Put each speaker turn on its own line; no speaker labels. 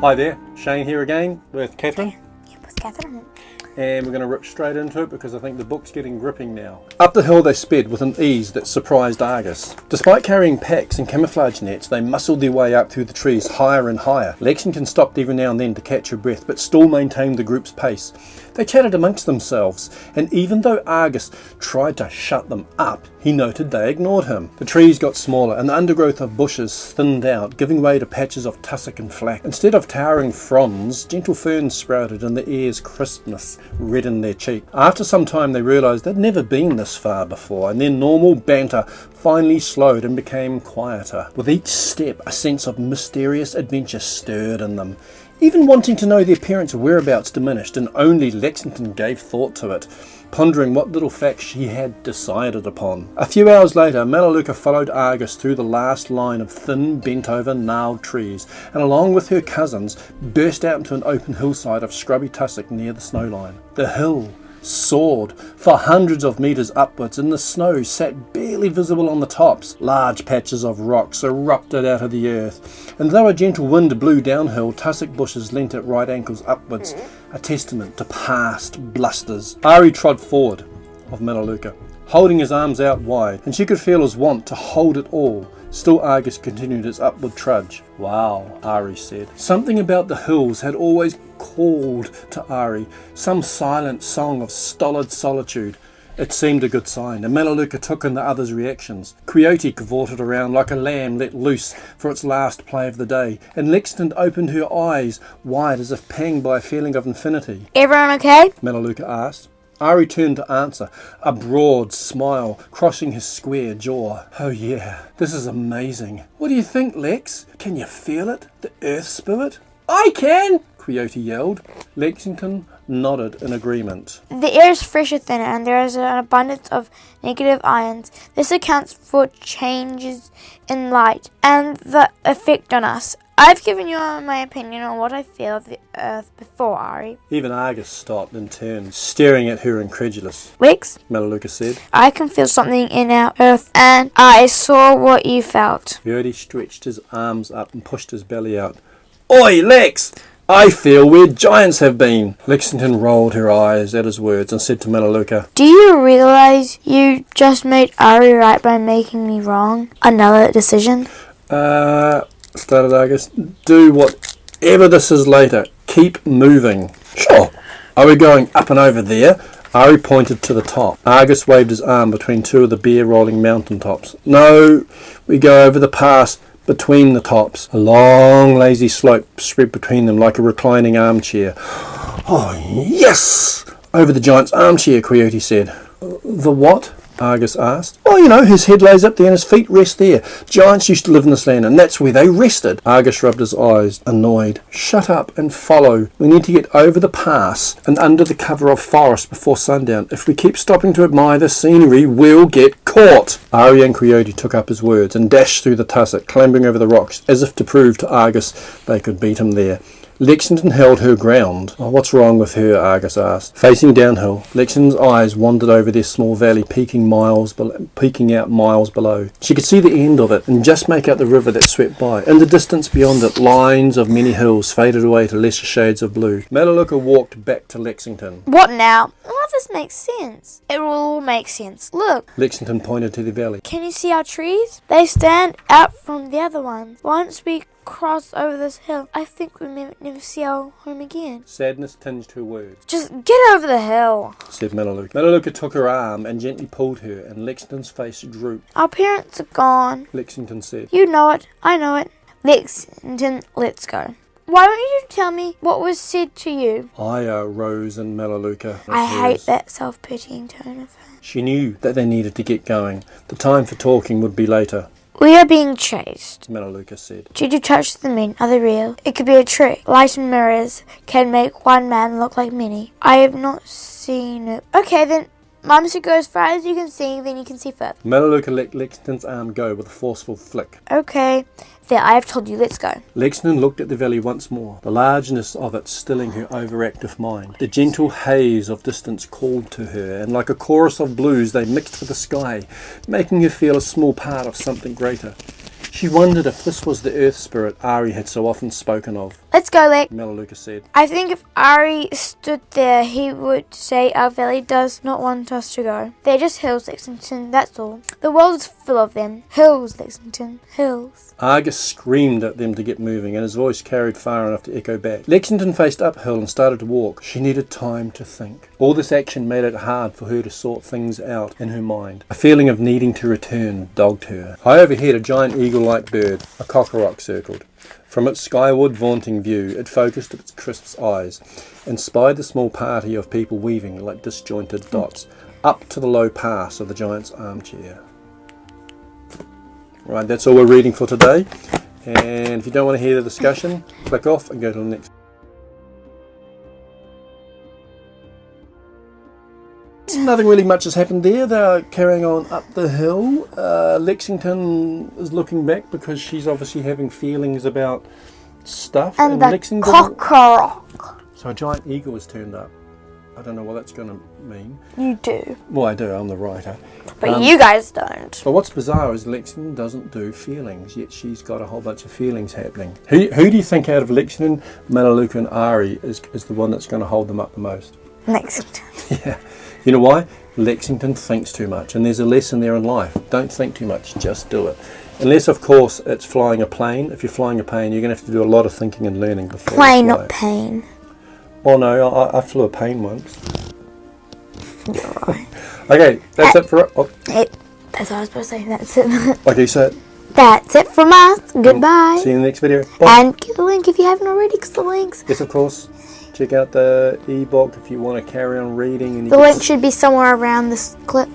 Hi there, Shane here again with Catherine.
Yeah, with Catherine.
And we're going to rip straight into it because I think the book's getting gripping now. Up the hill they sped with an ease that surprised Argus. Despite carrying packs and camouflage nets, they muscled their way up through the trees higher and higher. Lexington stopped every now and then to catch her breath, but still maintained the group's pace. They chatted amongst themselves, and even though Argus tried to shut them up, he noted they ignored him. The trees got smaller, and the undergrowth of bushes thinned out, giving way to patches of tussock and flax. Instead of towering fronds, gentle ferns sprouted, and the air's crispness reddened their cheek. After some time they realised they'd never been this far before, and their normal banter finally slowed and became quieter. With each step, a sense of mysterious adventure stirred in them. Even wanting to know their parents' whereabouts diminished, and only Lexington gave thought to it, pondering what little facts she had decided upon. A few hours later, Melaleuca followed Argus through the last line of thin, bent-over, gnarled trees, and along with her cousins, burst out into an open hillside of scrubby tussock near the snow line. The hill soared for hundreds of metres upwards, and the snow sat barely visible on the tops. Large patches of rocks erupted out of the earth, and though a gentle wind blew downhill, tussock bushes leant at right ankles upwards, a testament to past blusters. Ari trod forward of Melaleuca, holding his arms out wide, and she could feel his want to hold it all. Still Argus continued its upward trudge. Wow, Ari said. Something about the hills had always called to Ari, some silent song of stolid solitude. It seemed a good sign, and Melaleuca took in the others' reactions. Quixote cavorted around like a lamb let loose for its last play of the day, and Lexington opened her eyes wide as if panged by a feeling of infinity.
Everyone okay?
Melaleuca asked. Ari turned to answer, a broad smile crossing his square jaw. Oh yeah, this is amazing. What do you think, Lex? Can you feel it? The earth spirit? I can! Quixote yelled. Lexington nodded in agreement.
The air is fresher, thinner, and there is an abundance of negative ions. This accounts for changes in light and the effect on us. I've given you my opinion on what I feel of the earth before, Ari.
Even Argus stopped and turned, staring at her incredulous.
Lex,
Melaleuca said.
I can feel something in our earth, and I saw what you felt.
Quixote stretched his arms up and pushed his belly out. Oi, Lex! I feel where giants have been. Lexington rolled her eyes at his words and said to Melaleuca,
Do you realise you just made Ari right by making me wrong? Another decision?
Started Argus. Do whatever this is later. Keep moving. Sure. Are we going up and over there? Ari pointed to the top. Argus waved his arm between two of the bare rolling mountain tops. No, we go over the pass between the tops. A long, lazy slope spread between them like a reclining armchair. Oh, yes! Over the giant's armchair, Quixote said. The what? Argus asked. Well, you know, his head lays up there and his feet rest there. Giants used to live in this land, and that's where they rested. Argus rubbed his eyes, annoyed. Shut up and follow. We need to get over the pass and under the cover of forest before sundown. If we keep stopping to admire the scenery, we'll get caught. Ari and Quixote took up his words and dashed through the tussock, clambering over the rocks, as if to prove to Argus they could beat him there. Lexington held her ground. Oh, what's wrong with her? Argus asked. Facing downhill, Lexington's eyes wandered over their small valley, peeking out miles below. She could see the end of it and just make out the river that swept by. In the distance beyond it, lines of many hills faded away to lesser shades of blue. Melaleuca walked back to Lexington.
What now? None of this makes sense. It will all make sense. Look.
Lexington pointed to the valley.
Can you see our trees? They stand out from the other ones. Once we cross over this hill, I think we may never see our home again.
Sadness tinged her words.
Just get over the hill,
said Melaleuca. Melaleuca took her arm and gently pulled her, and Lexington's face drooped.
Our parents are gone,
Lexington said.
You know it, I know it. Lexington, let's go. Why don't you tell me what was said to you?
I rose in Melaleuca.
I hate that self-pitying tone of her.
She knew that they needed to get going. The time for talking would be later.
We are being chased,
Melaleuca said.
Did you touch the men? Are they real? It could be a trick. Light and mirrors can make one man look like many. I have not seen it. Okay then, Mum said go as far as you can see, then you can see further.
Melaleuca let Lexington's arm go with a forceful flick.
Okay, there, I have told you, let's go.
Lexington looked at the valley once more, the largeness of it stilling her overactive mind. The gentle haze of distance called to her, and like a chorus of blues they mixed with the sky, making her feel a small part of something greater. She wondered if this was the earth spirit Ari had so often spoken of.
Let's go, Lex.
Melaleuca said.
I think if Ari stood there, he would say our valley does not want us to go. They're just hills, Lexington, that's all. The world is full of them. Hills, Lexington, hills.
Argus screamed at them to get moving, and his voice carried far enough to echo back. Lexington faced uphill and started to walk. She needed time to think. All this action made it hard for her to sort things out in her mind. A feeling of needing to return dogged her. High overhead, a giant eagle-like bird, a cockroach, circled. From its skyward vaunting view, it focused its crisp eyes and spied the small party of people weaving like disjointed dots up to the low pass of the giant's armchair. Right, that's all we're reading for today. And if you don't want to hear the discussion, click off and go to the next. Nothing really much has happened there. They're carrying on up the hill. Lexington is looking back because she's obviously having feelings about stuff.
And the
Lexington,
cockroach.
so a giant eagle has turned up. I don't know what that's going to mean.
You do.
Well, I do. I'm the writer.
But you guys don't.
But what's bizarre is Lexington doesn't do feelings, yet she's got a whole bunch of feelings happening. Who do you think out of Lexington, Melaleuca and Ari is the one that's going to hold them up the most?
Lexington.
Yeah. You know why? Lexington thinks too much, and there's a lesson there in life. Don't think too much, just do it. Unless, of course, it's flying a plane. If you're flying a plane, you're going to have to do a lot of thinking and learning before
Plane,
you fly.
not pain.
Oh no, I flew a plane once.
You're right.
Okay, that's it for... Oh,
That's what I was supposed to say. That's it.
okay, so...
That's it from us. Goodbye.
See you in the next video. Bye.
And get the link if you haven't already, because the links.
Yes, of course. Check out the ebook if you want to carry on reading. And
The link should be somewhere around this clip.